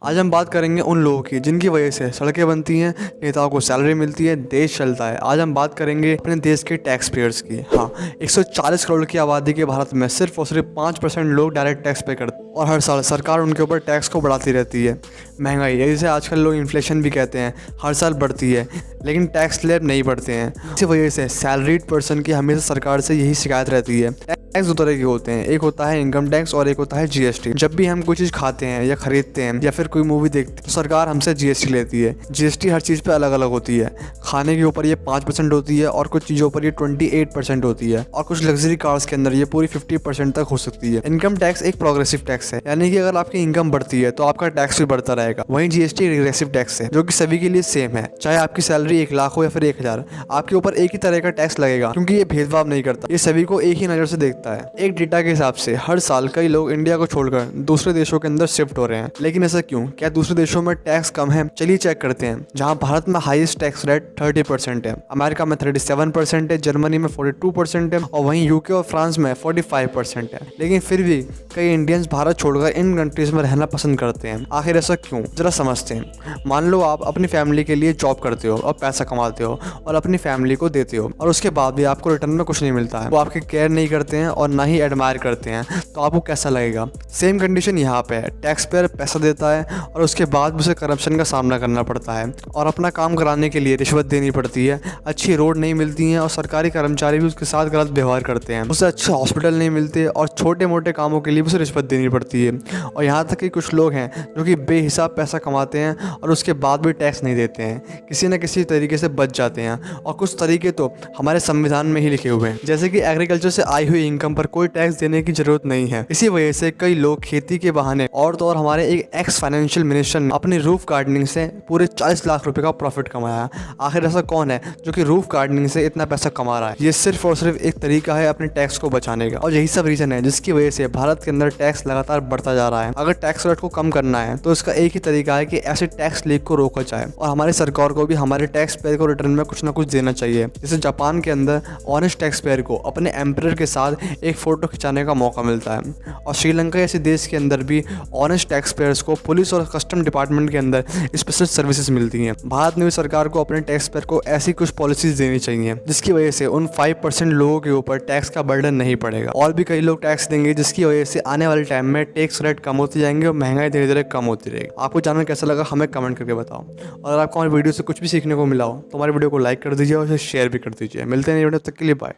आज हम बात करेंगे उन लोगों की जिनकी वजह से सड़कें बनती हैं, नेताओं को सैलरी मिलती है, देश चलता है। आज हम बात करेंगे अपने देश के टैक्स पेयर्स की। हाँ, 140 करोड़ की आबादी के भारत में सिर्फ और सिर्फ 5% लोग डायरेक्ट टैक्स पे करते हैं और हर साल सरकार उनके ऊपर टैक्स को बढ़ाती रहती है। महंगाई, जिसे आजकल लोग इन्फ्लेशन भी कहते हैं, हर साल बढ़ती है, लेकिन टैक्स स्लैब नहीं बढ़ते हैं। इसी वजह से सैलरीड पर्सन की हमेशा सरकार से यही शिकायत रहती है। टैक्स दो तरह के होते हैं, एक होता है इनकम टैक्स और एक होता है जीएसटी। जब भी हम कोई चीज़ खाते हैं या खरीदते हैं या फिर कोई मूवी देखते हैं तो सरकार हमसे जीएसटी लेती है। जीएसटी हर चीज़ पे अलग अलग होती है। खाने के ऊपर ये 5% होती है और कुछ चीज़ों पर ये 28% होती है और कुछ लग्जरी कार्स के अंदर ये पूरी 50% तक हो सकती है। इनकम टैक्स एक प्रोग्रेसिव टैक्स है, यानी कि अगर आपकी इनकम बढ़ती है तो आपका टैक्स भी बढ़ता रहेगा। वहीं जीएसटी रिग्रेसिव टैक्स है जो कि सभी के लिए सेम है, चाहे आपकी सैलरी 1 लाख हो या फिर 1000, आपके ऊपर एक ही तरह का टैक्स लगेगा, क्योंकि ये भेदभाव नहीं करता, ये सभी को एक ही नज़र से देखता है। एक डेटा के हिसाब से हर साल कई लोग इंडिया को छोड़कर दूसरे देशों के अंदर शिफ्ट हो रहे हैं, लेकिन ऐसा क्यों? क्या दूसरे देशों में टैक्स कम है? चलिए चेक करते हैं। जहां भारत में हाईएस्ट टैक्स रेट 30% है, अमेरिका में 37% है, जर्मनी में 42% है और वहीं यूके और फ्रांस में 45% है। लेकिन फिर भी कई इंडियंस भारत छोड़कर इन कंट्रीज में रहना पसंद करते हैं। आखिर ऐसा क्यों? जरा समझते हैं। मान लो आप अपनी फैमिली के लिए जॉब करते हो और पैसा कमाते हो और अपनी फैमिली को देते हो और उसके बाद भी आपको रिटर्न में कुछ नहीं मिलता है, वो आपकी केयर नहीं करते हैं और ना ही एडमायर करते हैं, तो आपको कैसा लगेगा? सेम कंडीशन यहाँ पे है। टैक्स पेयर पैसा देता है और उसके बाद उसे करप्शन का सामना करना पड़ता है और अपना काम कराने के लिए रिश्वत देनी पड़ती है। अच्छी रोड नहीं मिलती हैं और सरकारी कर्मचारी भी उसके साथ गलत व्यवहार करते हैं। उसे अच्छे हॉस्पिटल नहीं मिलते और छोटे मोटे कामों के लिए भी उसे रिश्वत देनी पड़ती है। और यहाँ तक कि कुछ लोग हैं जो कि बेहिसाब पैसा कमाते हैं और उसके बाद भी टैक्स नहीं देते हैं, किसी न किसी तरीके से बच जाते हैं। और कुछ तरीके तो हमारे संविधान में ही लिखे हुए हैं, जैसे कि एग्रीकल्चर से आई हुई इनकम पर कोई टैक्स देने की जरूरत नहीं है। इसी वजह से कई लोग खेती के बहाने और तो और हमारे एक एक्स फाइनेंशियल मिनिस्टर ने अपनी रूफ गार्डनिंग से पूरे 40 लाख रुपए का प्रॉफिट कमाया। आखिर ऐसा कौन है जो कि रूफ गार्डनिंग से इतना पैसा कमा रहा है? ये सिर्फ और सिर्फ एक तरीका है अपने टैक्स को बचाने का, और यही सब रीजन है जिसकी वजह से भारत के अंदर टैक्स लगातार बढ़ता जा रहा है। अगर टैक्स रेट को कम करना है तो इसका एक ही तरीका है कि ऐसे टैक्स लीक को रोका जाए और हमारी सरकार को भी हमारे टैक्स पेयर को रिटर्न में कुछ ना कुछ देना चाहिए। जैसे जापान के अंदर ऑनेस्ट टैक्स पेयर को अपने एम्परर के साथ एक फोटो खिंचाने का मौका मिलता है और श्रीलंका जैसे देश के अंदर भी ऑनेस्ट टैक्स पेयर्स को पुलिस और कस्टम डिपार्टमेंट के अंदर स्पेशल सर्विसेज मिलती हैं। भारत में भी सरकार को अपने टैक्स पेयर को ऐसी कुछ पॉलिसीज देनी चाहिए जिसकी वजह से उन 5% लोगों के ऊपर टैक्स का बर्डन नहीं पड़ेगा। और भी कई लोग टैक्स देंगे जिसकी वजह से आने वाले टाइम में टैक्स रेट कम होते जाएंगे और महंगाई धीरे धीरे कम होती रहेगी। आपको जानना कैसा लगा हमें कमेंट करके बताओ, और अगर आपको हमारी वीडियो से कुछ भी सीखने को मिला हो तो हमारी वीडियो को लाइक कर दीजिए और उसे शेयर भी कर दीजिए। मिलते हैं वीडियो, तब तक के लिए बाय।